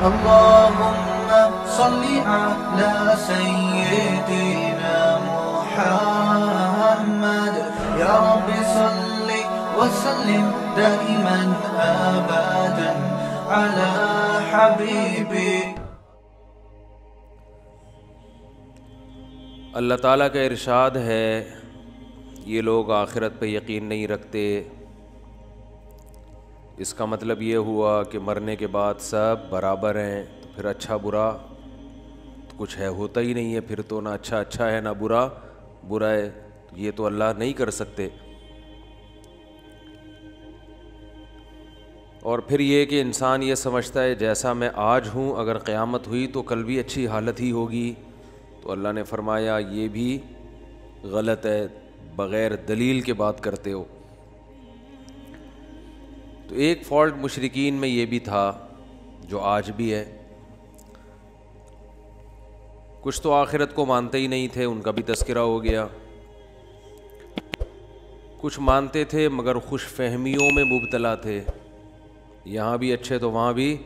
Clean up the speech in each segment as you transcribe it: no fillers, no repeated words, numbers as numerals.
اللهم صل على سيدنا محمد يا رب صل وسلم دائما أبدا على حبيبي. اللہ تعالیٰ کا ارشاد ہے یہ لوگ آخرت پہ یقین نہیں رکھتے. اس کا مطلب یہ ہوا کہ مرنے کے بعد سب برابر ہیں، تو پھر اچھا برا کچھ ہے ہوتا ہی نہیں ہے، پھر تو نہ اچھا اچھا ہے نہ برا برا ہے. یہ تو اللہ نہیں کر سکتے. اور پھر یہ کہ انسان یہ سمجھتا ہے جیسا میں آج ہوں اگر قیامت ہوئی تو کل بھی اچھی حالت ہی ہوگی. تو اللہ نے فرمایا یہ بھی غلط ہے، بغیر دلیل کے بات کرتے ہو. تو ایک فالٹ مشرکین میں یہ بھی تھا جو آج بھی ہے. کچھ تو آخرت کو مانتے ہی نہیں تھے، ان کا بھی تذکرہ ہو گیا. کچھ مانتے تھے مگر خوش فہمیوں میں مبتلا تھے، یہاں بھی اچھے تو وہاں بھی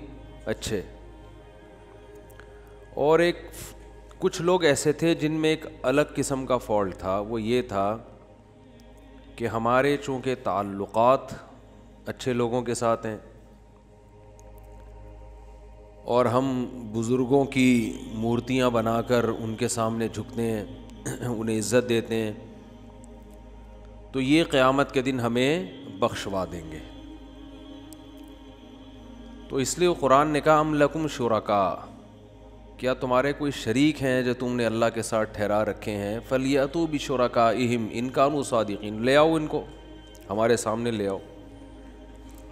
اچھے. اور کچھ لوگ ایسے تھے جن میں ایک الگ قسم کا فالٹ تھا. وہ یہ تھا کہ ہمارے چونکہ تعلقات اچھے لوگوں کے ساتھ ہیں اور ہم بزرگوں کی مورتیاں بنا کر ان کے سامنے جھکتے ہیں، انہیں عزت دیتے ہیں، تو یہ قیامت کے دن ہمیں بخشوا دیں گے. تو اس لیے قرآن نے کہا ام لکم شرکاء، کیا تمہارے کوئی شریک ہیں جو تم نے اللہ کے ساتھ ٹھہرا رکھے ہیں؟ فلیأتوا بشرکائہم ان کانوا صادقین، لے آؤ ان کو ہمارے سامنے لے آؤ،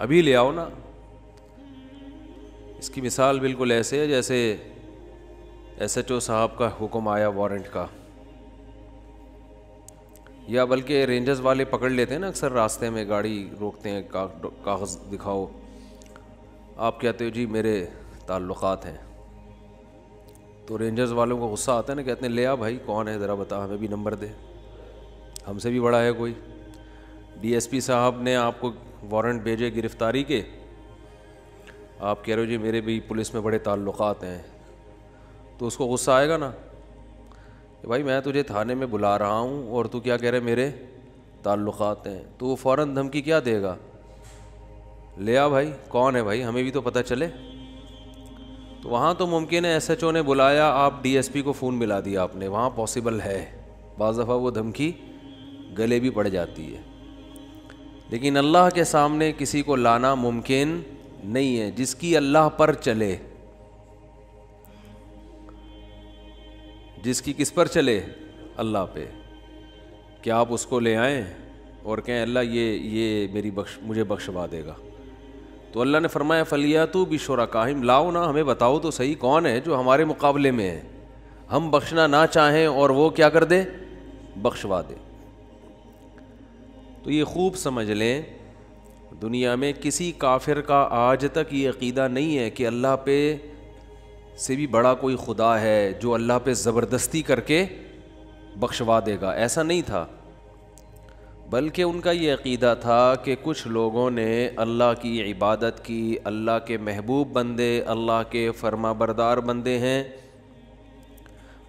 ابھی لے آؤ نا. اس کی مثال بالکل ایسے ہے جیسے SHO صاحب کا حکم آیا وارنٹ کا، یا بلکہ رینجرز والے پکڑ لیتے ہیں نا اکثر راستے میں، گاڑی روکتے ہیں، کاغذ دکھاؤ، آپ کہتے ہو جی میرے تعلقات ہیں، تو رینجرز والوں کو غصہ آتا ہے نا، کہتے ہیں لے آ بھائی کون ہے ذرا بتا، ہمیں بھی نمبر دے، ہم سے بھی بڑا ہے کوئی. DSP صاحب نے آپ کو وارنٹ بھیجے گرفتاری کے، آپ کہہ رہے ہو جی میرے بھی پولیس میں بڑے تعلقات ہیں، تو اس کو غصہ آئے گا نا کہ بھائی میں تجھے تھانے میں بلا رہا ہوں اور تو کیا کہہ رہے میرے تعلقات ہیں. تو وہ فوراً دھمکی کیا دے گا، لے آ بھائی کون ہے بھائی، ہمیں بھی تو پتہ چلے. تو وہاں تو ممکن ہے SHO نے بلایا، آپ DSP کو فون ملا دیا آپ نے، وہاں پاسبل ہے، بعض دفعہ وہ دھمکی گلے بھی پڑ جاتی ہے. لیکن اللہ کے سامنے کسی کو لانا ممکن نہیں ہے. جس کی اللہ پر چلے، جس کی کس پر چلے، اللہ پہ، کہ آپ اس کو لے آئیں اور کہیں اللہ یہ میری مجھے بخشوا دے گا. تو اللہ نے فرمایا فلیاتوا بشرکائہم، لاؤ نا ہمیں بتاؤ تو صحیح کون ہے جو ہمارے مقابلے میں ہے، ہم بخشنا نہ چاہیں اور وہ کیا کر دے، بخشوا دے. تو یہ خوب سمجھ لیں دنیا میں کسی کافر کا آج تک یہ عقیدہ نہیں ہے کہ اللہ پہ سے بھی بڑا کوئی خدا ہے جو اللہ پہ زبردستی کر کے بخشوا دے گا، ایسا نہیں تھا. بلکہ ان کا یہ عقیدہ تھا کہ کچھ لوگوں نے اللہ کی عبادت کی، اللہ کے محبوب بندے، اللہ کے فرما بردار بندے ہیں،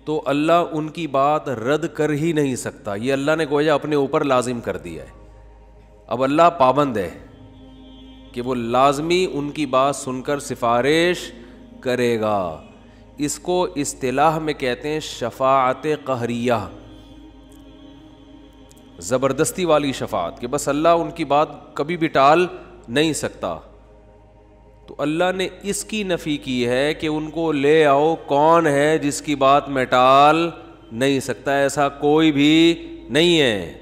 تو اللہ ان کی بات رد کر ہی نہیں سکتا. یہ اللہ نے گویا اپنے اوپر لازم کر دیا ہے. اب اللہ پابند ہے کہ وہ لازمی ان کی بات سن کر سفارش کرے گا. اس کو اصطلاح میں کہتے ہیں شفاعت قہریہ، زبردستی والی شفاعت، کہ بس اللہ ان کی بات کبھی بھی ٹال نہیں سکتا. تو اللہ نے اس کی نفی کی ہے کہ ان کو لے آؤ، کون ہے جس کی بات میں ٹال نہیں سکتا، ایسا کوئی بھی نہیں ہے.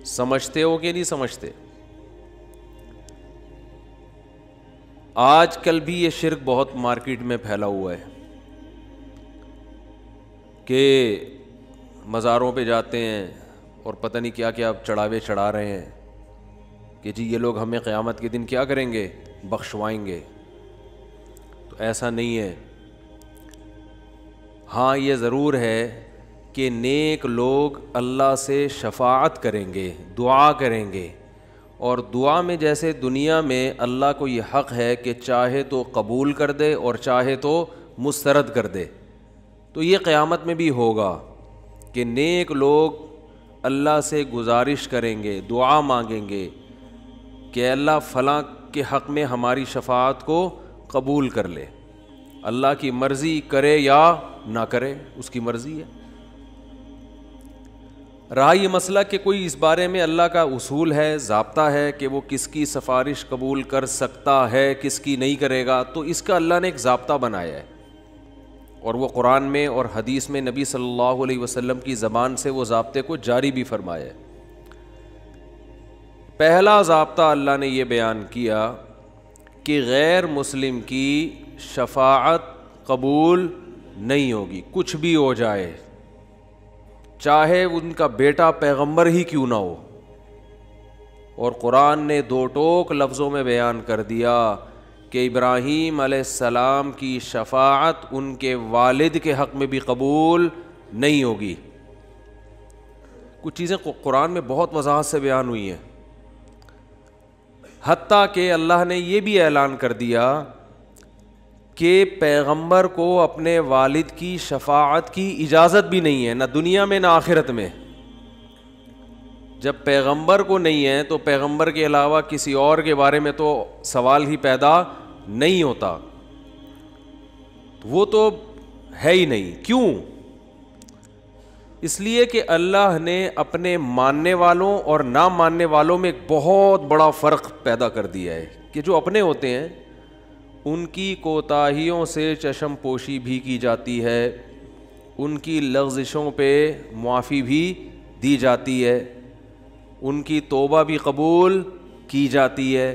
سمجھتے ہو کہ نہیں سمجھتے؟ آج کل بھی یہ شرک بہت مارکیٹ میں پھیلا ہوا ہے کہ مزاروں پہ جاتے ہیں اور پتہ نہیں کیا کیا چڑھاوے چڑھا رہے ہیں کہ جی یہ لوگ ہمیں قیامت کے دن کیا کریں گے، بخشوائیں گے. تو ایسا نہیں ہے. ہاں یہ ضرور ہے کہ نیک لوگ اللہ سے شفاعت کریں گے، دعا کریں گے، اور دعا میں جیسے دنیا میں اللہ کو یہ حق ہے کہ چاہے تو قبول کر دے اور چاہے تو مسترد کر دے، تو یہ قیامت میں بھی ہوگا کہ نیک لوگ اللہ سے گزارش کریں گے، دعا مانگیں گے کہ اللہ فلاں کے حق میں ہماری شفاعت کو قبول کر لے۔ اللہ کی مرضی کرے یا نہ کرے، اس کی مرضی ہے۔ رہا یہ مسئلہ کہ کوئی اس بارے میں اللہ کا اصول ہے، ضابطہ ہے کہ وہ کس کی سفارش قبول کر سکتا ہے، کس کی نہیں کرے گا، تو اس کا اللہ نے ایک ضابطہ بنایا ہے، اور وہ قرآن میں اور حدیث میں نبی صلی اللہ علیہ وسلم کی زبان سے وہ ضابطے کو جاری بھی فرمایا ہے۔ پہلا ضابطہ اللہ نے یہ بیان کیا کہ غیر مسلم کی شفاعت قبول نہیں ہوگی، کچھ بھی ہو جائے، چاہے ان کا بیٹا پیغمبر ہی کیوں نہ ہو۔ اور قرآن نے دو ٹوک لفظوں میں بیان کر دیا کہ ابراہیم علیہ السلام کی شفاعت ان کے والد کے حق میں بھی قبول نہیں ہوگی۔ کچھ چیزیں قرآن میں بہت وضاحت سے بیان ہوئی ہیں، حتیٰ کہ اللہ نے یہ بھی اعلان کر دیا کہ پیغمبر کو اپنے والد کی شفاعت کی اجازت بھی نہیں ہے، نہ دنیا میں نہ آخرت میں۔ جب پیغمبر کو نہیں ہے تو پیغمبر کے علاوہ کسی اور کے بارے میں تو سوال ہی پیدا نہیں ہوتا، وہ تو ہے ہی نہیں۔ کیوں؟ اس لیے کہ اللہ نے اپنے ماننے والوں اور نہ ماننے والوں میں ایک بہت بڑا فرق پیدا کر دیا ہے کہ جو اپنے ہوتے ہیں ان کی کوتاہیوں سے چشم پوشی بھی کی جاتی ہے، ان کی لغزشوں پہ معافی بھی دی جاتی ہے، ان کی توبہ بھی قبول کی جاتی ہے،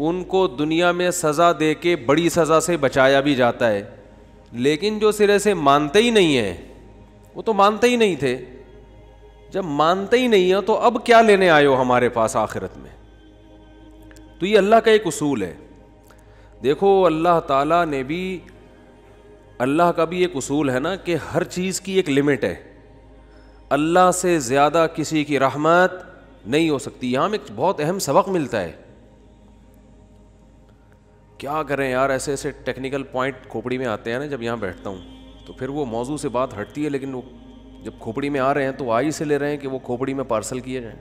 ان کو دنیا میں سزا دے کے بڑی سزا سے بچایا بھی جاتا ہے۔ لیکن جو سرے سے مانتے ہی نہیں ہیں، وہ تو مانتے ہی نہیں تھے، جب مانتے ہی نہیں ہیں تو اب کیا لینے آئے ہو ہمارے پاس آخرت میں؟ تو یہ اللہ کا ایک اصول ہے۔ دیکھو اللہ تعالیٰ نے بھی، اللہ کا بھی ایک اصول ہے نا کہ ہر چیز کی ایک لمٹ ہے، اللہ سے زیادہ کسی کی رحمت نہیں ہو سکتی۔ یہاں میں ایک بہت اہم سبق ملتا ہے۔ کیا کریں یار، ایسے ایسے ٹیکنیکل پوائنٹ کھوپڑی میں آتے ہیں نا، جب یہاں بیٹھتا ہوں تو پھر وہ موضوع سے بات ہٹتی ہے، لیکن وہ جب کھوپڑی میں آ رہے ہیں تو آئی سے لے رہے ہیں کہ وہ کھوپڑی میں پارسل کیے جائیں۔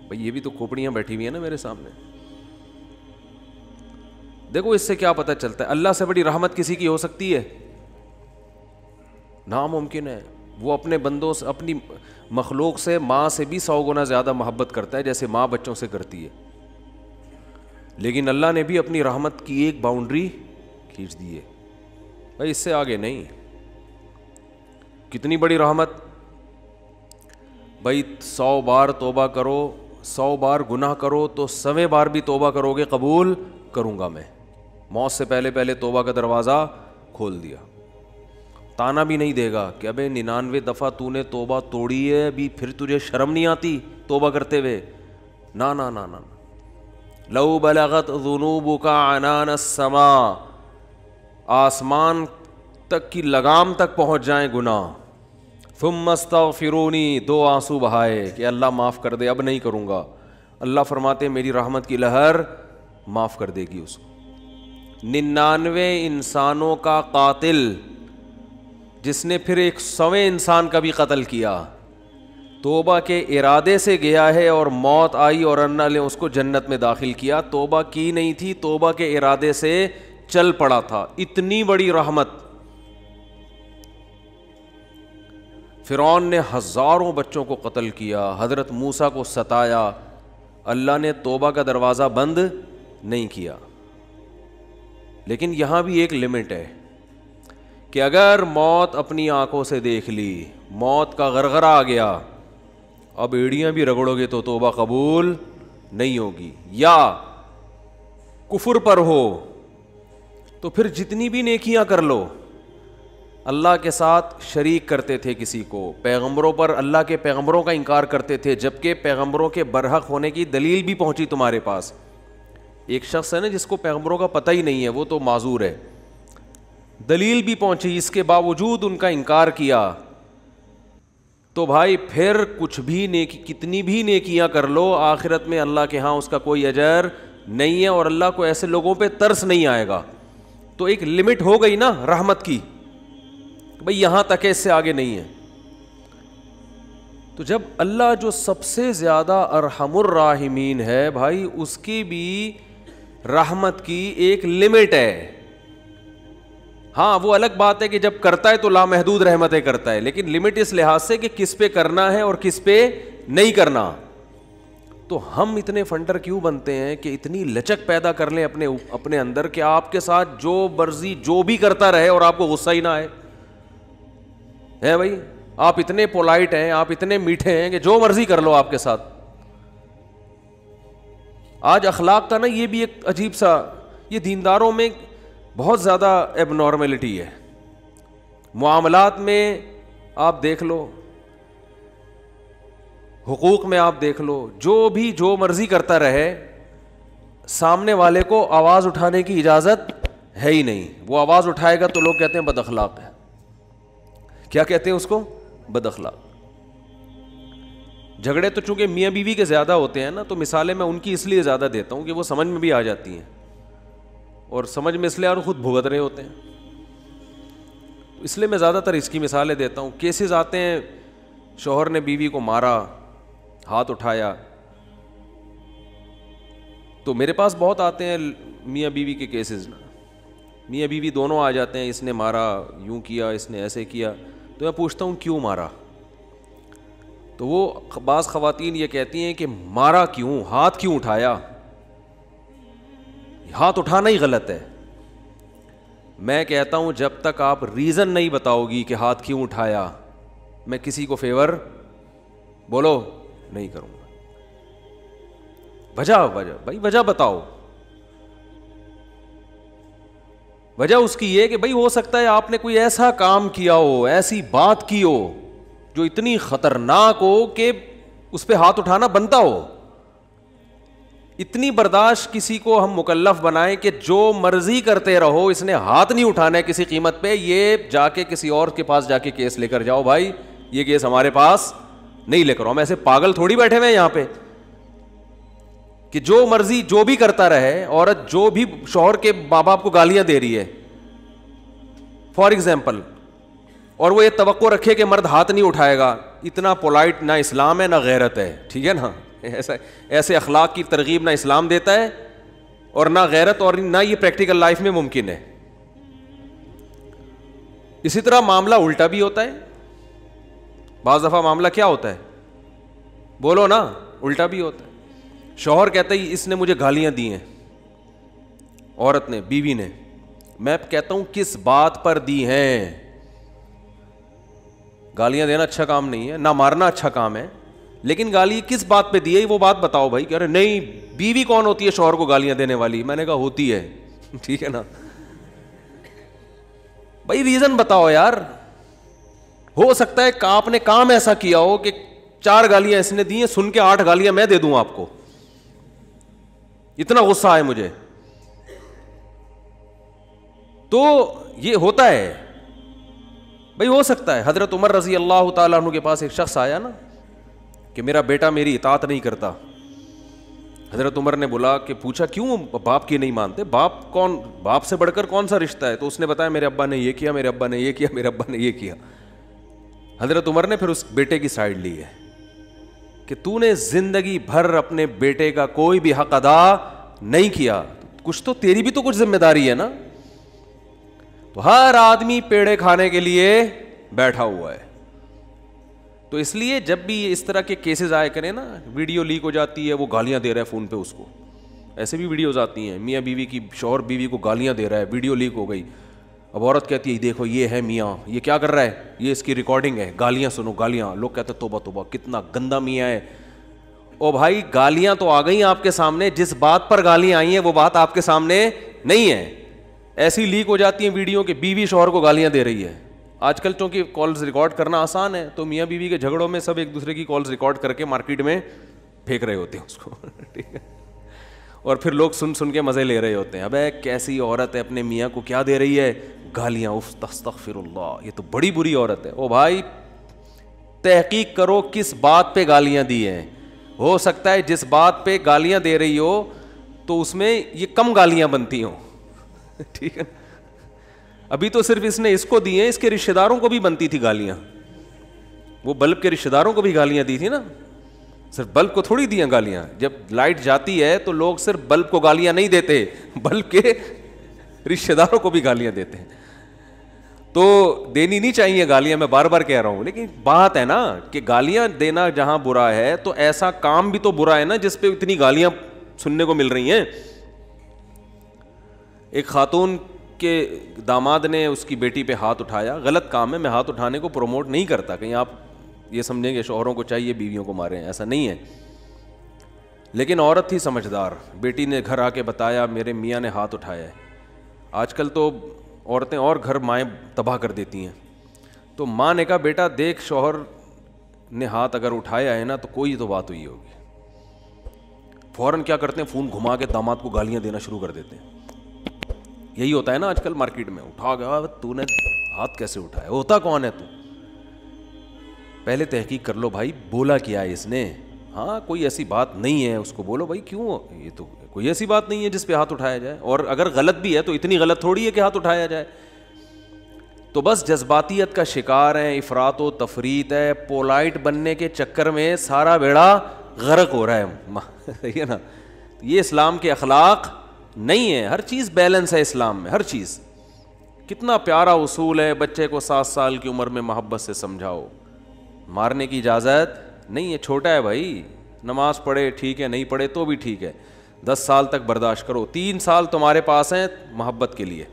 بھئی یہ بھی تو کھوپڑیاں بیٹھی ہوئی ہیں نا میرے سامنے۔ دیکھو اس سے کیا پتہ چلتا ہے، اللہ سے بڑی رحمت کسی کی ہو سکتی ہے؟ ناممکن ہے۔ وہ اپنے بندوں سے، اپنی مخلوق سے، ماں سے بھی 100 گنا زیادہ محبت کرتا ہے جیسے ماں بچوں سے کرتی ہے، لیکن اللہ نے بھی اپنی رحمت کی ایک باؤنڈری کھینچ دی ہے، بھائی اس سے آگے نہیں۔ کتنی بڑی رحمت، بھائی 100 بار توبہ کرو، 100 بار گناہ کرو تو 100ویں بار بھی توبہ کرو گے قبول کروں گا میں۔ موت سے پہلے پہلے توبہ کا دروازہ کھول دیا، تانا بھی نہیں دے گا کہ ابے 99 دفعہ تو نے توبہ توڑی ہے، ابھی پھر تجھے شرم نہیں آتی توبہ کرتے ہوئے؟ نا نا نا نا، لو بلغت ذنوبک عنان السماء، آسمان تک کی لگام تک پہنچ جائیں گناہ، ثم استغفرونی، 2 آنسو بہائے کہ اللہ معاف کر دے، اب نہیں کروں گا، اللہ فرماتے میری رحمت کی لہر معاف کر دے گی اس کو۔ 99 انسانوں کا قاتل جس نے پھر 100ویں انسان کا بھی قتل کیا، توبہ کے ارادے سے گیا ہے اور موت آئی اور اللہ نے اس کو جنت میں داخل کیا، توبہ کی نہیں تھی، توبہ کے ارادے سے چل پڑا تھا۔ اتنی بڑی رحمت۔ فرعون نے ہزاروں بچوں کو قتل کیا، حضرت موسیٰ کو ستایا، اللہ نے توبہ کا دروازہ بند نہیں کیا۔ لیکن یہاں بھی ایک لمٹ ہے کہ اگر موت اپنی آنکھوں سے دیکھ لی، موت کا غرغرہ آ گیا، اب ایڑیاں بھی رگڑو گے تو توبہ قبول نہیں ہوگی، یا کفر پر ہو تو پھر جتنی بھی نیکیاں کر لو، اللہ کے ساتھ شریک کرتے تھے کسی کو، پیغمبروں پر، اللہ کے پیغمبروں کا انکار کرتے تھے، جبکہ پیغمبروں کے برحق ہونے کی دلیل بھی پہنچی تمہارے پاس۔ ایک شخص ہے نا جس کو پیغمبروں کا پتہ ہی نہیں ہے، وہ تو معذور ہے، دلیل بھی پہنچی، اس کے باوجود ان کا انکار کیا، تو بھائی پھر کچھ بھی نیکی، کتنی بھی نیکیاں کر لو، آخرت میں اللہ کے ہاں اس کا کوئی اجر نہیں ہے، اور اللہ کو ایسے لوگوں پہ ترس نہیں آئے گا. تو ایک لمٹ ہو گئی نا رحمت کی، بھئی یہاں تک ہے، اس سے آگے نہیں ہے. تو جب اللہ جو سب سے زیادہ ارحم الراحمین ہے بھائی، اس کی بھی رحمت کی ایک لمٹ ہے. ہاں وہ الگ بات ہے کہ جب کرتا ہے تو لامحدود رحمتیں کرتا ہے، لیکن لمٹ اس لحاظ سے کہ کس پہ کرنا ہے اور کس پہ نہیں کرنا. تو ہم اتنے فنڈر کیوں بنتے ہیں کہ اتنی لچک پیدا کر لیں اپنے اندر کہ آپ کے ساتھ جو مرضی جو بھی کرتا رہے اور آپ کو غصہ ہی نہ آئے. ہے بھائی آپ اتنے پولائٹ ہیں، آپ اتنے میٹھے ہیں کہ جو مرضی کر لو آپ کے ساتھ. آج اخلاق کا نا یہ بھی ایک عجیب سا، یہ دینداروں میں بہت زیادہ ایب نارملٹی ہے. معاملات میں آپ دیکھ لو، حقوق میں آپ دیکھ لو، جو بھی جو مرضی کرتا رہے، سامنے والے کو آواز اٹھانے کی اجازت ہے ہی نہیں. وہ آواز اٹھائے گا تو لوگ کہتے ہیں بد اخلاق ہے. کیا کہتے ہیں اس کو؟ بد اخلاق. جھگڑے تو چونکہ میاں بیوی کے زیادہ ہوتے ہیں نا، تو مثالیں میں ان کی اس لیے زیادہ دیتا ہوں کہ وہ سمجھ میں بھی آ جاتی ہیں، اور سمجھ میں اس لیے اور خود بھگت رہے ہوتے ہیں، اس لیے میں زیادہ تر اس کی مثالیں دیتا ہوں. کیسز آتے ہیں شوہر نے بیوی کو مارا، ہاتھ اٹھایا، تو میرے پاس بہت آتے ہیں میاں بیوی کے کیسز. میاں بیوی دونوں آ جاتے ہیں، اس نے مارا، یوں کیا، اس نے ایسے کیا. تو میں پوچھتا ہوں کیوں مارا؟ تو وہ بعض خواتین یہ کہتی ہیں کہ مارا کیوں، ہاتھ کیوں اٹھایا؟ ہاتھ اٹھانا ہی غلط ہے. میں کہتا ہوں جب تک آپ ریزن نہیں بتاؤ گی کہ ہاتھ کیوں اٹھایا، میں کسی کو فیور بولو نہیں کروں گا. وجہ بھائی وجہ بتاؤ. وجہ اس کی یہ کہ بھائی ہو سکتا ہے آپ نے کوئی ایسا کام کیا ہو، ایسی بات کی ہو جو اتنی خطرناک ہو کہ اس پہ ہاتھ اٹھانا بنتا ہو. اتنی برداشت کسی کو ہم مکلف بنائیں کہ جو مرضی کرتے رہو، اس نے ہاتھ نہیں اٹھانا ہے کسی قیمت پہ، یہ جا کے کسی اور کے پاس جا کے کیس لے کر جاؤ. بھائی یہ کیس ہمارے پاس نہیں لے کر آؤ. ہم ایسے پاگل تھوڑی بیٹھے ہوئے ہیں یہاں پہ کہ جو مرضی جو بھی کرتا رہے. عورت جو بھی شوہر کے ماں باپ کو گالیاں دے رہی ہے فار ایگزامپل، اور وہ یہ توقع رکھے کہ مرد ہاتھ نہیں اٹھائے گا، اتنا پولائٹ نہ اسلام ہے نہ غیرت ہے. ٹھیک ہے نا؟ ایسے اخلاق کی ترغیب نہ اسلام دیتا ہے اور نہ غیرت، اور نہ یہ پریکٹیکل لائف میں ممکن ہے. اسی طرح معاملہ الٹا بھی ہوتا ہے. بعض دفعہ معاملہ کیا ہوتا ہے؟ بولو نا، الٹا بھی ہوتا ہے. شوہر کہتا ہے اس نے مجھے گالیاں دی ہیں، عورت نے، بیوی نے. میں کہتا ہوں کس بات پر دی ہیں؟ گالیاں دینا اچھا کام نہیں ہے، نہ مارنا اچھا کام ہے، لیکن گالی کس بات پہ دی ہے وہ بات بتاؤ بھائی. کہہ رہے نہیں، بیوی کون ہوتی ہے شوہر کو گالیاں دینے والی؟ میں نے کہا ہوتی ہے. ٹھیک ہے نا بھائی، ریزن بتاؤ یار. ہو سکتا ہے کہ آپ نے کام ایسا کیا ہو کہ 4 گالیاں اس نے دی ہیں، سن کے 8 گالیاں میں دے دوں آپ کو، اتنا غصہ آئے مجھے. تو یہ ہوتا ہے بھائی، ہو سکتا ہے. حضرت عمر رضی اللہ تعالیٰ عنہ کے پاس ایک شخص آیا نا کہ میرا بیٹا میری اطاعت نہیں کرتا. حضرت عمر نے بولا کہ پوچھا کیوں باپ کی نہیں مانتے؟ باپ سے بڑھ کر کون سا رشتہ ہے؟ تو اس نے بتایا میرے ابا نے یہ کیا، میرے ابا نے یہ کیا، میرے ابا نے یہ کیا. حضرت عمر نے پھر اس بیٹے کی سائڈ لی ہے کہ تو نے زندگی بھر اپنے بیٹے کا کوئی بھی حق ادا نہیں کیا، کچھ تو تیری بھی تو کچھ ذمہ داری ہے نا. تو ہر آدمی پیڑے کھانے کے لیے بیٹھا ہوا ہے. تو اس لیے جب بھی اس طرح کے کیسز آئے کریں نا، ویڈیو لیک ہو جاتی ہے، وہ گالیاں دے رہا ہے فون پہ اس کو، ایسے بھی ویڈیوز آتی ہیں میاں بیوی کی، شوہر بیوی کو گالیاں دے رہا ہے، ویڈیو لیک ہو گئی. اب عورت کہتی ہے دیکھو یہ ہے میاں، یہ کیا کر رہا ہے، یہ اس کی ریکارڈنگ ہے، گالیاں سنو گالیاں. لوگ کہتے ہیں توبہ توبہ کتنا گندا میاں ہے. او بھائی گالیاں تو آ گئی آپ کے سامنے، جس بات پر گالیاں آئی ہیں وہ بات آپ کے سامنے نہیں ہے. ایسی لیک ہو جاتی ہیں ویڈیو کہ بیوی شوہر کو گالیاں دے رہی ہے. آج کل چونکہ کالز ریکارڈ کرنا آسان ہے، تو میاں بیوی کے جھگڑوں میں سب ایک دوسرے کی کالز ریکارڈ کر کے مارکیٹ میں پھینک رہے ہوتے ہیں اس کو. ٹھیک ہے، اور پھر لوگ سن کے مزے لے رہے ہوتے ہیں. ابے کیسی عورت ہے، اپنے میاں کو کیا دے رہی ہے، گالیاں. استغفر اللہ، یہ تو بڑی بری عورت ہے. او بھائی، 1 گالی 10 دفعہ 100 دفعہ گالی دے رہی ہے، 1 گالی 100 دفعہ 100 دفعہ گالی دے رہی ہے. 1 گالی 100 دفعہ 100 دفعہ گالی دے رہی ہے. وہ بھائی تحقیق کرو کس بات پہ گالیاں دی ہیں. ہو سکتا ہے جس بات پہ گالیاں دے رہی ہو تو اس میں یہ کم گالیاں بنتی ہوں. ٹھیک ہے, ابھی تو صرف اس نے اس کو دی ہیں, اس کے رشتہ داروں کو بھی بنتی تھی گالیاں. وہ بلب کے رشتہ داروں کو بھی گالیاں دی تھی نا, صرف بلب کو تھوڑی دیا گالیاں. جب لائٹ جاتی ہے تو لوگ صرف بلب کو گالیاں نہیں دیتے, بلب کے رشتہ داروں کو بھی گالیاں دیتے ہیں. تو دینی نہیں چاہیے گالیاں, میں بار بار کہہ رہا ہوں, لیکن بات ہے نا کہ گالیاں دینا جہاں برا ہے تو ایسا کام بھی تو برا ہے نا جس پہ اتنی گالیاں سننے کو مل رہی ہیں. ایک خاتون کے داماد نے اس کی بیٹی پہ ہاتھ اٹھایا, غلط کام ہے, میں ہاتھ اٹھانے کو پروموٹ نہیں کرتا, کہیں آپ یہ سمجھیں گے شوہروں کو چاہیے بیویوں کو ماریں, ایسا نہیں ہے. لیکن عورت تھی سمجھدار, بیٹی نے گھر آ کے بتایا میرے میاں نے ہاتھ اٹھایا ہے. آج کل تو عورتیں اور گھر مائیں تباہ کر دیتی ہیں. تو ماں نے کہا بیٹا دیکھ شوہر نے ہاتھ اگر اٹھایا ہے نا تو کوئی تو بات ہوئی ہوگی. فوراً کیا کرتے ہیں, فون گھما کے داماد کو گالیاں دینا شروع کر دیتے ہیں. یہی ہوتا ہے نا آج کل مارکیٹ میں, اٹھا گیا تو نے ہاتھ کیسے اٹھایا, ہوتا کون ہے تو. پہلے تحقیق کر لو بھائی بولا کیا ہے اس نے. ہاں کوئی ایسی بات نہیں ہے, اس کو بولو بھائی کیوں, یہ تو کوئی ایسی بات نہیں ہے جس پہ ہاتھ اٹھایا جائے, اور اگر غلط بھی ہے تو اتنی غلط تھوڑی ہے کہ ہاتھ اٹھایا جائے. تو بس جذباتیت کا شکار ہیں, افراط و تفریط ہے, پولائٹ بننے کے چکر میں سارا بیڑا غرق ہو رہا ہے. صحیح ہے نا, یہ اسلام کے اخلاق نہیں ہے. ہر چیز بیلنس ہے اسلام میں, ہر چیز. کتنا پیارا اصول ہے, بچے کو 7 سال کی عمر میں محبت سے سمجھاؤ, مارنے کی اجازت نہیں ہے, چھوٹا ہے بھائی, نماز پڑھے ٹھیک ہے, نہیں پڑھے تو بھی ٹھیک ہے, 10 سال تک برداشت کرو. 3 سال تمہارے پاس ہیں محبت کے لیے,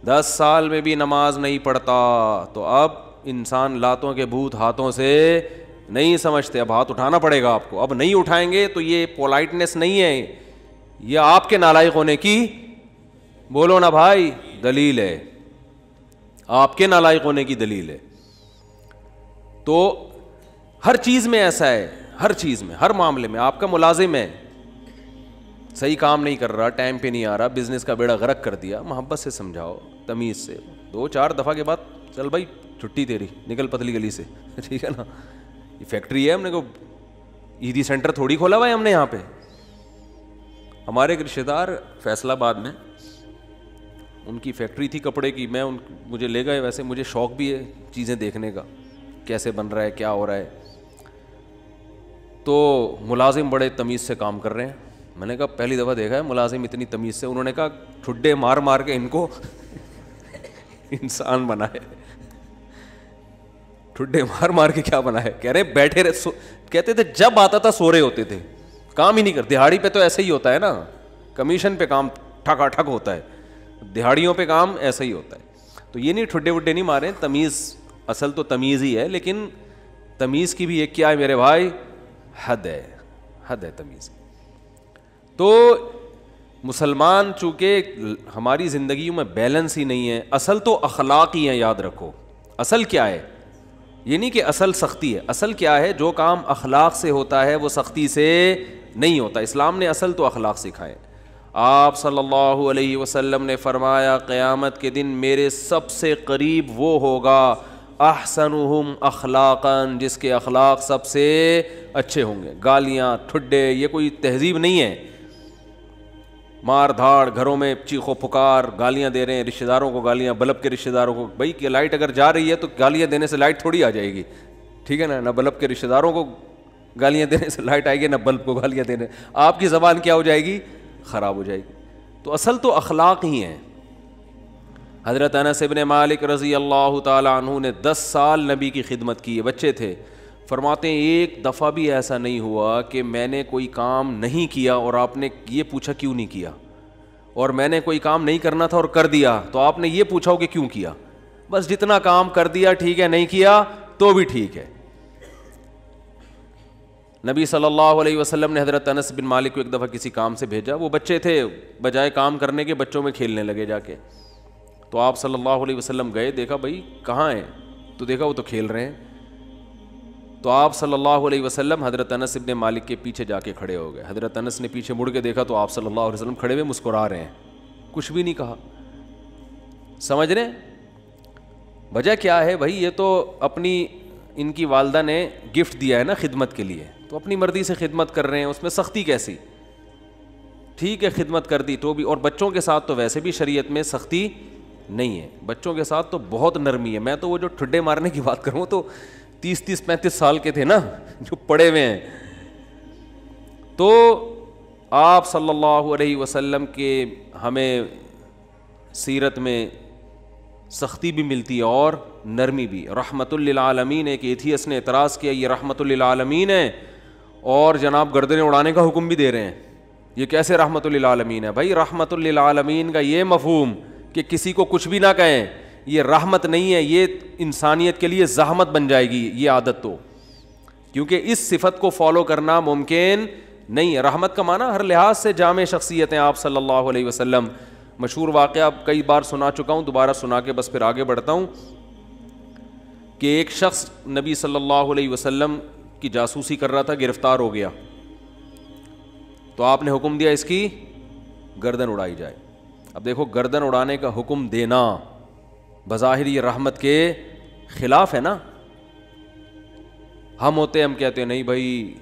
10 سال میں بھی نماز نہیں پڑھتا تو اب انسان لاتوں کے بھوت ہاتھوں سے نہیں سمجھتے, اب ہاتھ اٹھانا پڑے گا آپ کو. اب نہیں اٹھائیں گے تو یہ پولائٹنس نہیں ہے, یہ آپ کے نالائق ہونے کی, بولو نا بھائی, دلیل ہے, آپ کے نالائق ہونے کی دلیل ہے. تو ہر چیز میں ایسا ہے, ہر چیز میں, ہر معاملے میں. آپ کا ملازم ہے, صحیح کام نہیں کر رہا, ٹائم پہ نہیں آ رہا, بزنس کا بیڑا غرق کر دیا, محبت سے سمجھاؤ, تمیز سے. 2-4 دفعہ کے بعد چل بھائی چھٹی تیری, نکل پتلی گلی سے. ٹھیک ہے نا, یہ فیکٹری ہے, ہم نے کو عیدی سینٹر تھوڑی کھولا ہوا ہے ہم نے یہاں پہ. ہمارے ایک رشتہ دار فیصل آباد میں, ان کی فیکٹری تھی کپڑے کی, مجھے لے گئے. ویسے مجھے شوق بھی ہے چیزیں دیکھنے کا, کیسے بن رہا ہے, کیا ہو رہا ہے. تو ملازم بڑے تمیز سے کام کر رہے ہیں. میں نے کہا پہلی دفعہ دیکھا ہے ملازم اتنی تمیز سے. انہوں نے کہا ٹھڈے مار مار کے ان کو انسان بنائے. ٹھڈے مار مار کے کیا بنائے, کہہ رہے بیٹھے رہے, کہتے تھے جب آتا تھا سو رہے ہوتے تھے, کام ہی نہیں کرتے. دہاڑی پہ تو ایسا ہی ہوتا ہے نا, کمیشن پہ کام ٹھکا ٹھک ہوتا ہے, دہاڑیوں پہ کام ایسا ہی ہوتا ہے. تو یہ نہیں ٹھڈے وڈے نہیں مارے, تمیز, اصل تو تمیز ہی ہے, لیکن تمیز کی بھی ایک کیا ہے میرے بھائی, حد ہے, حد ہے تمیز. تو مسلمان چونکہ ہماری زندگیوں میں بیلنس ہی نہیں ہے. اصل تو اخلاق ہی ہیں, یاد رکھو. اصل کیا ہے, یہ نہیں کہ اصل سختی ہے. اصل کیا ہے, جو کام اخلاق سے ہوتا ہے وہ سختی سے نہیں ہوتا. اسلام نے اصل تو اخلاق سکھائے. آپ صلی اللہ علیہ وسلم نے فرمایا قیامت کے دن میرے سب سے قریب وہ ہوگا احسنہم اخلاقا, جس کے اخلاق سب سے اچھے ہوں گے. گالیاں ٹھڈے یہ کوئی تہذیب نہیں ہے. مار دھاڑ, گھروں میں چیخو پکار, گالیاں دے رہے ہیں رشتہ داروں کو, گالیاں بلب کے رشتہ داروں کو. بھائی کہ لائٹ اگر جا رہی ہے تو گالیاں دینے سے لائٹ تھوڑی آ جائے گی. ٹھیک ہے نا, نہ بلب کے رشتہ داروں کو گالیاں دینے سے لائٹ آئے گی, نہ بلب کو گالیاں دینے. آپ کی زبان کیا ہو جائے گی, خراب ہو جائے گی. تو اصل تو اخلاق ہی ہیں. حضرت انس ابن مالک رضی اللہ تعالی عنہ نے 10 سال نبی کی خدمت کی ہے, بچے تھے. فرماتے ہیں ایک دفعہ بھی ایسا نہیں ہوا کہ میں نے کوئی کام نہیں کیا اور آپ نے یہ پوچھا کیوں نہیں کیا, اور میں نے کوئی کام نہیں کرنا تھا اور کر دیا تو آپ نے یہ پوچھا ہو کہ کیوں کیا. بس جتنا کام کر دیا ٹھیک ہے, نہیں کیا تو بھی ٹھیک ہے. نبی صلی اللہ علیہ وسلم نے حضرت انس بن مالک کو ایک دفعہ کسی کام سے بھیجا. وہ بچے تھے, بجائے کام کرنے کے بچوں میں کھیلنے لگے جا کے. تو آپ صلی اللہ علیہ وسلم گئے, دیکھا بھائی کہاں ہیں, تو دیکھا وہ تو کھیل رہے ہیں. تو آپ صلی اللہ علیہ وسلم حضرت انس بن مالک کے پیچھے جا کے کھڑے ہو گئے. حضرت انس نے پیچھے مڑ کے دیکھا تو آپ صلی اللہ علیہ وسلم کھڑے ہوئے مسکرا رہے ہیں, کچھ بھی نہیں کہا. سمجھ رہے ہیں وجہ کیا ہے بھائی, یہ تو اپنی ان کی والدہ نے گفٹ دیا ہے نا خدمت کے لیے, تو اپنی مرضی سے خدمت کر رہے ہیں, اس میں سختی کیسی؟ ٹھیک ہے خدمت کر دی تو بھی, اور بچوں کے ساتھ تو ویسے بھی شریعت میں سختی نہیں ہے, بچوں کے ساتھ تو بہت نرمی ہے. میں تو وہ جو ٹھڈے مارنے کی بات کروں تو 30-35 سال کے تھے نا جو پڑے ہوئے ہیں. تو آپ صلی اللہ علیہ وسلم کے ہمیں سیرت میں سختی بھی ملتی ہے اور نرمی بھی. رحمت للعالمین, ایک ایتھیس نے اعتراض کیا یہ رحمت للعالمین ہے اور جناب گردنیں اڑانے کا حکم بھی دے رہے ہیں, یہ کیسے رحمت للعالمین ہے؟ بھائی رحمت للعالمین کا یہ مفہوم کہ کسی کو کچھ بھی نہ کہیں, یہ رحمت نہیں ہے, یہ انسانیت کے لیے زحمت بن جائے گی یہ عادت, تو کیونکہ اس صفت کو فالو کرنا ممکن نہیں ہے. رحمت کا معنی ہر لحاظ سے جامع شخصیت ہیں آپ صلی اللہ علیہ وسلم. مشہور واقعہ کئی بار سنا چکا ہوں, دوبارہ سنا کے بس پھر آگے بڑھتا ہوں, کہ ایک شخص نبی صلی اللہ علیہ وسلم کی جاسوسی کر رہا تھا, گرفتار ہو گیا, تو آپ نے حکم دیا اس کی گردن اڑائی جائے. اب دیکھو گردن اڑانے کا حکم دینا بظاہر یہ رحمت کے خلاف ہے نا. ہم کہتے ہیں نہیں بھائی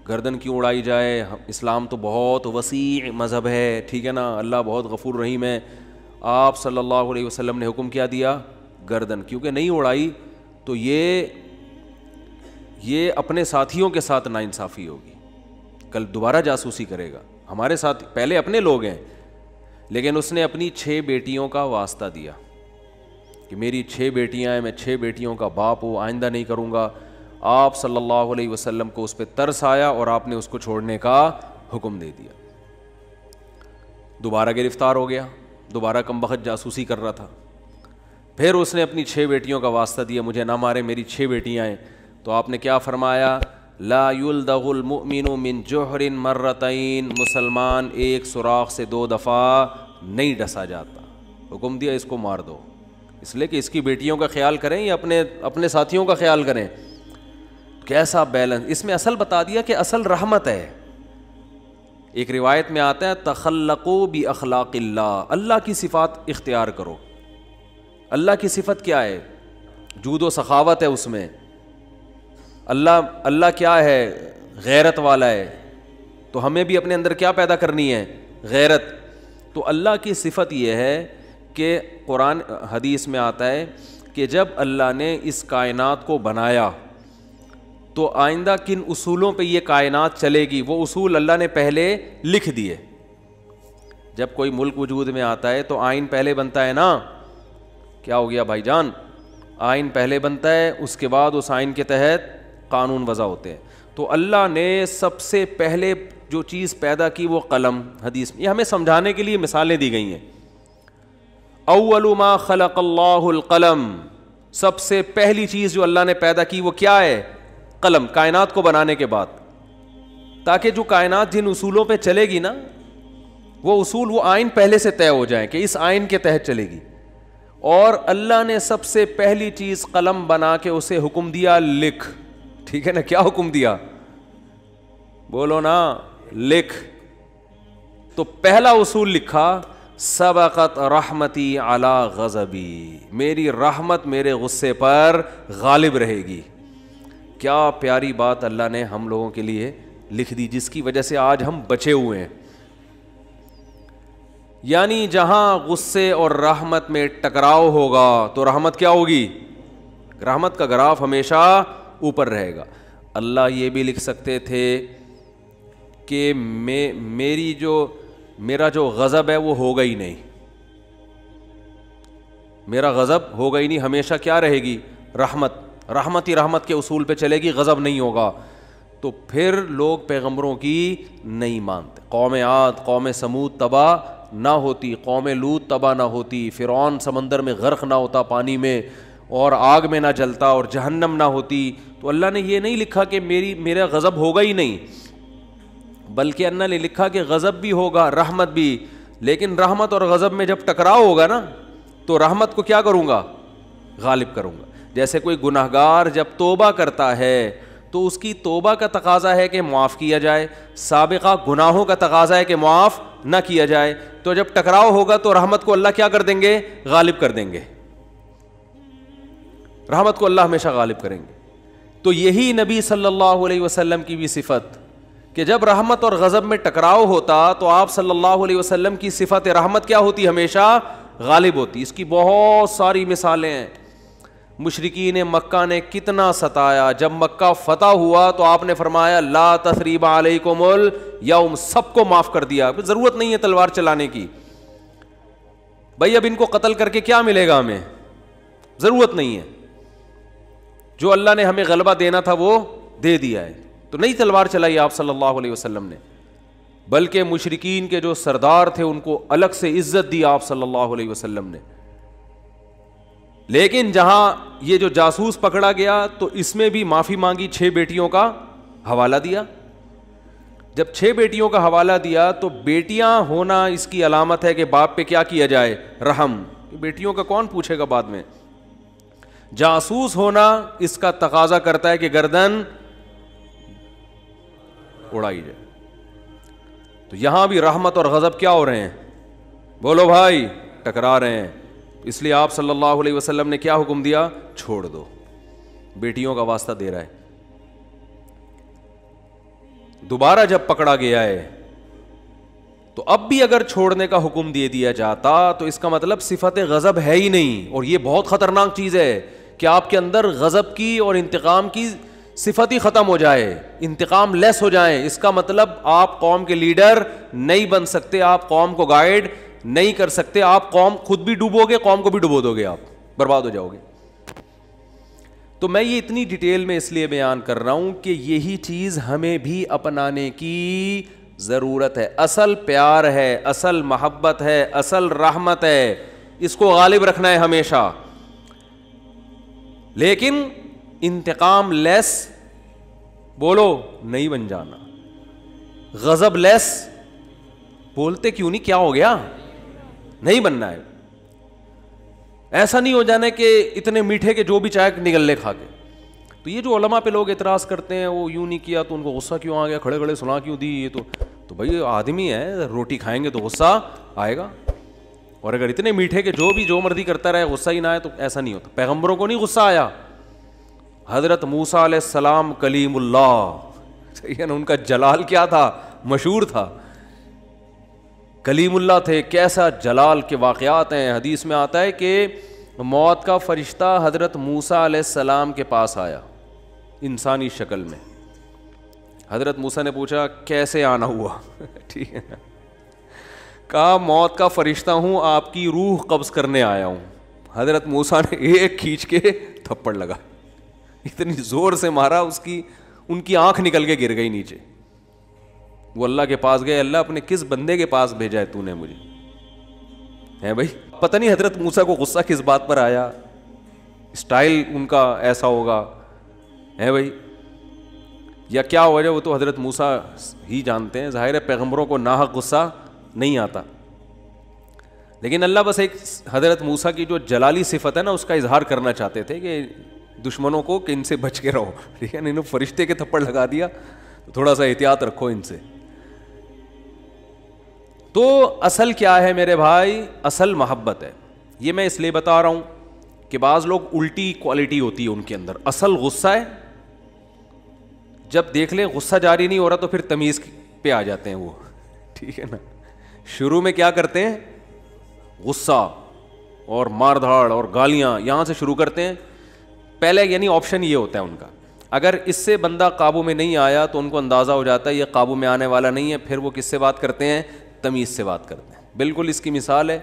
گردن کیوں اڑائی جائے, اسلام تو بہت وسیع مذہب ہے, ٹھیک ہے نا, اللہ بہت غفور رحیم ہے. آپ صلی اللہ علیہ وسلم نے حکم کیا دیا؟ گردن. کیونکہ نہیں اڑائی تو یہ اپنے ساتھیوں کے ساتھ ناانصافی ہوگی, کل دوبارہ جاسوسی کرے گا. ہمارے ساتھ پہلے اپنے لوگ ہیں, لیکن اس نے اپنی 6 بیٹیوں کا واسطہ دیا کہ میری 6 بیٹیاں ہیں, میں 6 بیٹیوں کا باپ ہوں, آئندہ نہیں کروں گا. آپ صلی اللہ علیہ وسلم کو اس پہ ترس آیا اور آپ نے اس کو چھوڑنے کا حکم دے دیا. دوبارہ گرفتار ہو گیا, دوبارہ کمبخت جاسوسی کر رہا تھا. پھر اس نے اپنی 6 بیٹیوں کا واسطہ دیا, مجھے نہ مارے, میری 6 بیٹیاں ہیں. تو آپ نے کیا فرمایا؟ لا یلدغ المؤمن من جوہر مرتین, مسلمان ایک سوراخ سے 2 دفعہ نہیں ڈسا جاتا. حکم دیا اس کو مار دو, اس لیے کہ اس کی بیٹیوں کا خیال کریں یا اپنے ساتھیوں کا خیال کریں. کیسا بیلنس اس میں, اصل بتا دیا کہ اصل رحمت ہے. ایک روایت میں آتا ہے تخلقوا باخلاق اللہ, اللہ کی صفات اختیار کرو. اللہ کی صفت کیا ہے؟ جود و سخاوت ہے اس میں. اللہ کیا ہے؟ غیرت والا ہے. تو ہمیں بھی اپنے اندر کیا پیدا کرنی ہے؟ غیرت. تو اللہ کی صفت یہ ہے کہ قرآن حدیث میں آتا ہے کہ جب اللہ نے اس کائنات کو بنایا تو آئندہ کن اصولوں پہ یہ کائنات چلے گی, وہ اصول اللہ نے پہلے لکھ دیے. جب کوئی ملک وجود میں آتا ہے تو آئین پہلے بنتا ہے نا. کیا ہو گیا بھائی جان؟ آئین پہلے بنتا ہے, اس کے بعد اس آئین کے تحت قانون وضع ہوتے ہیں. تو اللہ نے سب سے پہلے جو چیز پیدا کی وہ قلم. حدیث میں یہ ہمیں سمجھانے کے لیے مثالیں دی گئی ہیں. اول ما خلق اللہ القلم, سب سے پہلی چیز جو اللہ نے پیدا کی وہ کیا ہے؟ قلم. کائنات کو بنانے کے بعد, تاکہ جو کائنات جن اصولوں پہ چلے گی نا وہ اصول, وہ آئین پہلے سے طے ہو جائیں کہ اس آئین کے تحت چلے گی. اور اللہ نے سب سے پہلی چیز قلم بنا کے اسے حکم دیا لکھ. ٹھیک ہے نا, کیا حکم دیا؟ بولو نا, لکھ. تو پہلا اصول لکھا سبقت رحمتی علی غضبی, میری رحمت میرے غصے پر غالب رہے گی. کیا پیاری بات اللہ نے ہم لوگوں کے لیے لکھ دی, جس کی وجہ سے آج ہم بچے ہوئے ہیں. یعنی جہاں غصے اور رحمت میں ٹکراؤ ہوگا تو رحمت کیا ہوگی؟ رحمت کا گراف ہمیشہ اوپر رہے گا. اللہ یہ بھی لکھ سکتے تھے کہ میرا جو غضب ہے وہ ہوگا ہی نہیں, میرا غضب ہوگا ہی نہیں, ہمیشہ کیا رہے گی؟ رحمت. رحمت ہی رحمت کے اصول پہ چلے گی, غضب نہیں ہوگا. تو پھر لوگ پیغمبروں کی نہیں مانتے. قوم عاد, قوم سمود تباہ نہ ہوتی, قوم لوط تباہ نہ ہوتی, فرعون سمندر میں غرق نہ ہوتا پانی میں, اور آگ میں نہ جلتا, اور جہنم نہ ہوتی. تو اللہ نے یہ نہیں لکھا کہ میرا غضب ہوگا ہی نہیں, بلکہ اللہ نے لکھا کہ غضب بھی ہوگا, رحمت بھی. لیکن رحمت اور غضب میں جب ٹکراؤ ہوگا نا تو رحمت کو کیا کروں گا؟ غالب کروں گا. جیسے کوئی گناہگار جب توبہ کرتا ہے تو اس کی توبہ کا تقاضا ہے کہ معاف کیا جائے, سابقہ گناہوں کا تقاضا ہے کہ معاف نہ کیا جائے. تو جب ٹکراؤ ہوگا تو رحمت کو اللہ کیا کر دیں گے؟ غالب کر دیں گے. رحمت کو اللہ ہمیشہ غالب کریں گے. تو یہی نبی صلی اللہ علیہ وسلم کی بھی صفت کہ جب رحمت اور غضب میں ٹکراؤ ہوتا تو آپ صلی اللہ علیہ وسلم کی صفت رحمت کیا ہوتی؟ ہمیشہ غالب ہوتی. اس کی بہت ساری مثالیں ہیں. مشرکین مکہ نے کتنا ستایا, جب مکہ فتح ہوا تو آپ نے فرمایا لا تثریب علیکم الیوم, سب کو معاف کر دیا, ضرورت نہیں ہے تلوار چلانے کی. بھائی اب ان کو قتل کر کے کیا ملے گا ہمیں, ضرورت نہیں ہے, جو اللہ نے ہمیں غلبہ دینا تھا وہ دے دیا ہے. تو نہیں تلوار چلائی آپ صلی اللہ علیہ وسلم نے, بلکہ مشرکین کے جو سردار تھے ان کو الگ سے عزت دی آپ صلی اللہ علیہ وسلم نے. لیکن جہاں یہ جو جاسوس پکڑا گیا تو اس میں بھی معافی مانگی, 6 بیٹیوں کا حوالہ دیا. جب 6 بیٹیوں کا حوالہ دیا تو بیٹیاں ہونا اس کی علامت ہے کہ باپ پہ کیا کیا جائے, رحم. بیٹیوں کا کون پوچھے گا بعد میں. جاسوس ہونا اس کا تقاضا کرتا ہے کہ گردن اڑائی جائے. تو یہاں بھی رحمت اور غضب کیا ہو رہے ہیں, بولو بھائی, ٹکرا رہے ہیں. اس لیے آپ صلی اللہ علیہ وسلم نے کیا حکم دیا, چھوڑ دو. بیٹیوں کا واسطہ دے رہا ہے. دوبارہ جب پکڑا گیا ہے تو اب بھی اگر چھوڑنے کا حکم دے دیا جاتا تو اس کا مطلب صفت غضب ہے ہی نہیں. اور یہ بہت خطرناک چیز ہے کہ آپ کے اندر غضب کی اور انتقام کی صفت ہی ختم ہو جائے, انتقام لیس ہو جائیں. اس کا مطلب آپ قوم کے لیڈر نہیں بن سکتے, آپ قوم کو گائیڈ نہیں کر سکتے, آپ قوم خود بھی ڈوبو گے, قوم کو بھی ڈبو دو گے, آپ برباد ہو جاؤ گے. تو میں یہ اتنی ڈیٹیل میں اس لیے بیان کر رہا ہوں کہ یہی چیز ہمیں بھی اپنانے کی ضرورت ہے. اصل پیار ہے, اصل محبت ہے, اصل رحمت ہے, اس کو غالب رکھنا ہے ہمیشہ. لیکن انتقام لیس بولو نہیں بن جانا, غضب لیس بولتے کیوں نہیں, کیا ہو گیا, نہیں بننا ہے. ایسا نہیں ہو جانا کہ اتنے میٹھے کے جو بھی چائے نگل لے کھا کے. تو یہ جو علماء پہ لوگ اعتراض کرتے ہیں وہ یوں نہیں کیا تو ان کو غصہ کیوں آ گیا, کھڑے کھڑے سنا کیوں دی, یہ تو بھائی آدمی ہے, روٹی کھائیں گے تو غصہ آئے گا. اور اگر اتنے میٹھے کے جو بھی جو مرضی کرتا رہے غصہ ہی نہ آئے تو ایسا نہیں ہوتا. پیغمبروں کو نہیں غصہ آیا. حضرت موسیٰ علیہ السلام کلیم اللہ, صحیح ہے نا, ان کا جلال کیا تھا, مشہور تھا, کلیم اللہ تھے. کیسا جلال کے واقعات ہیں. حدیث میں آتا ہے کہ موت کا فرشتہ حضرت موسیٰ علیہ السلام کے پاس آیا انسانی شکل میں. حضرت موسیٰ نے پوچھا کیسے آنا ہوا, ٹھیک ہے, کہا موت کا فرشتہ ہوں, آپ کی روح قبض کرنے آیا ہوں. حضرت موسیٰ نے ایک کھینچ کے تھپڑ لگا, اتنی زور سے مارا ان کی آنکھ نکل کے گر گئی نیچے. وہ اللہ کے پاس گئے, اللہ اپنے کس بندے کے پاس بھیجا ہے تو نے مجھے, ہے بھائی. پتہ نہیں حضرت موسیٰ کو غصہ کس بات پر آیا, اسٹائل ان کا ایسا ہوگا, ہے بھائی, یا کیا وجہ, وہ تو حضرت موسیٰ ہی جانتے ہیں. ظاہر ہے پیغمبروں کو ناحق غصہ نہیں آتا, لیکن اللہ بس ایک حضرت موسیٰ کی جو جلالی صفت ہے نا اس کا اظہار کرنا چاہتے تھے کہ دشمنوں کو کہ ان سے بچ کے رہو, ٹھیک ہے. انہوں فرشتے کے تھپڑ لگا دیا تو تھوڑا سا احتیاط رکھو ان سے. تو اصل کیا ہے میرے بھائی, اصل محبت ہے. یہ میں اس لیے بتا رہا ہوں کہ بعض لوگ الٹی کوالٹی ہوتی ہے ان کے اندر. اصل غصہ ہے, جب دیکھ لیں غصہ جاری نہیں ہو رہا تو پھر تمیز پہ آ جاتے ہیں وہ, ٹھیک ہے نا. شروع میں کیا کرتے ہیں, غصہ اور مار دھاڑ اور گالیاں یہاں سے شروع کرتے ہیں پہلے, یعنی آپشن یہ ہوتا ہے ان کا. اگر اس سے بندہ قابو میں نہیں آیا تو ان کو اندازہ ہو جاتا ہے یہ قابو میں آنے والا نہیں ہے, پھر وہ کس سے بات کرتے ہیں, تمیز سے بات کرتے ہیں. بالکل اس کی مثال ہے,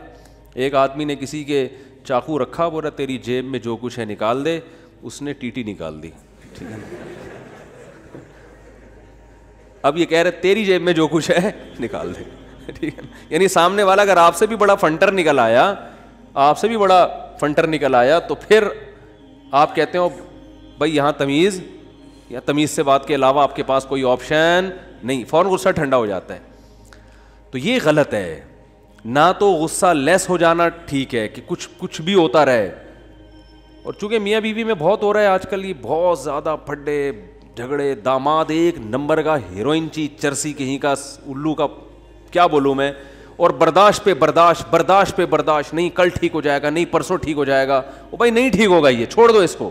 ایک آدمی نے کسی کے چاقو رکھا, بولا تیری جیب میں جو کچھ ہے نکال دے, اس نے ٹیٹی نکال دی, ٹھیک ہے. اب یہ کہہ رہے تیری جیب میں جو کچھ ہے نکال دے, ٹھیک ہے. یعنی سامنے والا اگر آپ سے بھی بڑا فنٹر نکل آیا, آپ سے بھی بڑا فنٹر نکل آیا تو پھر آپ کہتے ہو بھائی یہاں تمیز, یا تمیز سے بات کے علاوہ آپ کے پاس کوئی آپشن نہیں, فوراً غصہ ٹھنڈا ہو جاتا ہے. تو یہ غلط ہے. نہ تو غصہ لیس ہو جانا ٹھیک ہے کہ کچھ بھی ہوتا رہے, اور چونکہ میاں بیوی میں بہت ہو رہا ہے آج کل, یہ بہت زیادہ پھڈے جھگڑے, داماد ایک نمبر کا ہیروئن چیز, چرسی کہیں کا, الو کا, کیا بولوں میں, اور برداشت پہ برداشت نہیں, کل ٹھیک ہو جائے گا, نہیں پرسوں ٹھیک ہو جائے گا. وہ بھائی نہیں ٹھیک ہوگا, یہ چھوڑ دو اس کو.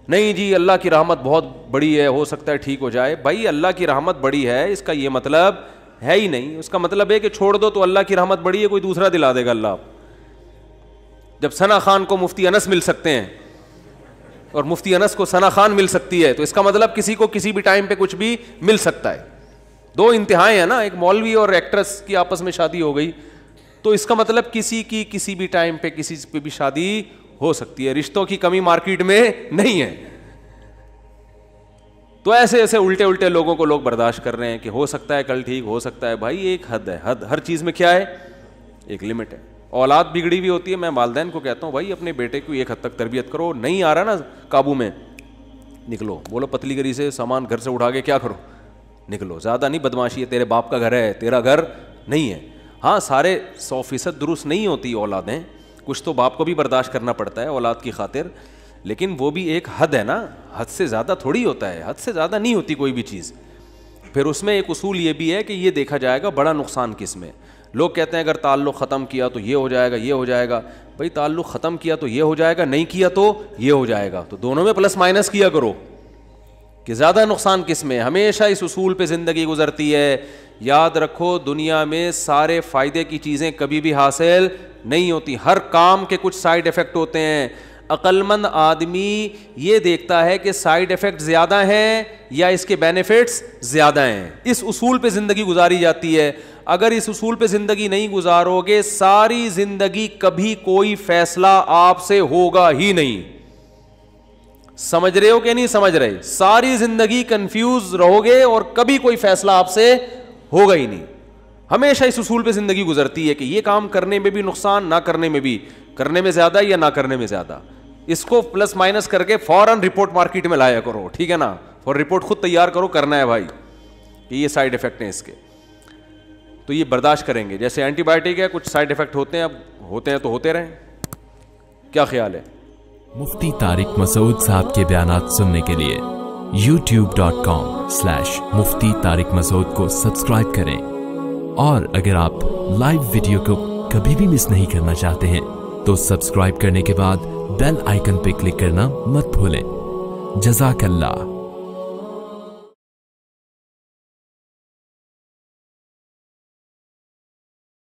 نہیں جی اللہ کی رحمت بہت بڑی ہے, ہو سکتا ہے ٹھیک ہو جائے. بھائی اللہ کی رحمت بڑی ہے اس کا یہ مطلب ہے ہی نہیں. اس کا مطلب ہے کہ چھوڑ دو تو اللہ کی رحمت بڑی ہے, کوئی دوسرا دلا دے گا اللہ. جب ثنا خان کو مفتی انس مل سکتے ہیں اور مفتی انس کو ثنا خان مل سکتی ہے, تو اس کا مطلب کسی کو کسی بھی ٹائم پہ کچھ بھی مل سکتا ہے. دو انتہائیں ہیں نا, ایک مولوی اور ایکٹریس کی آپس میں شادی ہو گئی, تو اس کا مطلب کسی کی کسی بھی ٹائم پہ کسی پہ بھی شادی ہو سکتی ہے. رشتوں کی کمی مارکیٹ میں نہیں ہے. تو ایسے ایسے الٹے الٹے لوگوں کو لوگ برداشت کر رہے ہیں کہ ہو سکتا ہے کل ٹھیک ہو سکتا ہے. بھائی ایک حد ہے, حد ہر چیز میں کیا ہے, ایک لمٹ ہے. اولاد بگڑی ہوئی ہوتی ہے, میں والدین کو کہتا ہوں بھائی اپنے بیٹے کو ایک حد تک تربیت کرو, نہیں آ رہا نا قابو میں, نکلو. بولو پتلی گری سے سامان گھر سے اٹھا کے کیا کرو, نکلو. زیادہ نہیں بدماشی ہے, تیرے باپ کا گھر ہے, تیرا گھر نہیں ہے. ہاں سارے 100% درست نہیں ہوتی اولادیں, کچھ تو باپ کو بھی برداشت کرنا پڑتا ہے اولاد کی خاطر, لیکن وہ بھی ایک حد ہے نا, حد سے زیادہ تھوڑی ہوتا ہے, حد سے زیادہ نہیں ہوتی کوئی بھی چیز. پھر اس میں ایک اصول یہ بھی ہے کہ یہ دیکھا جائے گا بڑا نقصان کس میں. لوگ کہتے ہیں اگر تعلق ختم کیا تو یہ ہو جائے گا, یہ ہو جائے گا. بھائی تعلق ختم کیا تو یہ ہو جائے گا, نہیں کیا تو یہ ہو جائے گا. تو دونوں میں پلس مائنس کیا کرو کہ زیادہ نقصان کس میں. ہمیشہ اس اصول پہ زندگی گزرتی ہے. یاد رکھو دنیا میں سارے فائدے کی چیزیں کبھی بھی حاصل نہیں ہوتی, ہر کام کے کچھ سائیڈ ایفیکٹ ہوتے ہیں. عقل مند آدمی یہ دیکھتا ہے کہ سائیڈ ایفیکٹ زیادہ ہیں یا اس کے بینیفٹس زیادہ ہیں. اس اصول پہ زندگی گزاری جاتی ہے. اگر اس اصول پہ زندگی نہیں گزارو گے ساری زندگی کبھی کوئی فیصلہ آپ سے ہوگا ہی نہیں. سمجھ رہے ہو کہ نہیں سمجھ رہے؟ ساری زندگی کنفیوز رہو گے اور کبھی کوئی فیصلہ آپ سے ہوگا ہی نہیں. ہمیشہ اس اصول پہ زندگی گزرتی ہے کہ یہ کام کرنے میں بھی نقصان, نہ کرنے میں بھی, کرنے میں زیادہ یا نہ کرنے میں زیادہ. اس کو پلس مائنس کر کے فوراً رپورٹ مارکیٹ میں لایا کرو, ٹھیک ہے نا, اور رپورٹ خود تیار کرو, کرنا ہے بھائی کہ یہ سائیڈ ایفیکٹ ہیں اس کے, تو یہ برداشت کریں گے. جیسے اینٹی بائیوٹک ہے, کچھ سائیڈ ایفیکٹ ہوتے ہیں, اب ہوتے ہیں تو ہوتے رہیں. کیا خیال ہے؟ مفتی طارق مسعود صاحب کے بیانات سننے کے لیے youtube.com/مفتی طارق مسعود کو سبسکرائب کریں, اور اگر آپ لائیو ویڈیو کو کبھی بھی مس نہیں کرنا چاہتے ہیں تو سبسکرائب کرنے کے بعد بیل آئیکن پہ کلک کرنا مت بھولیں. جزاک اللہ.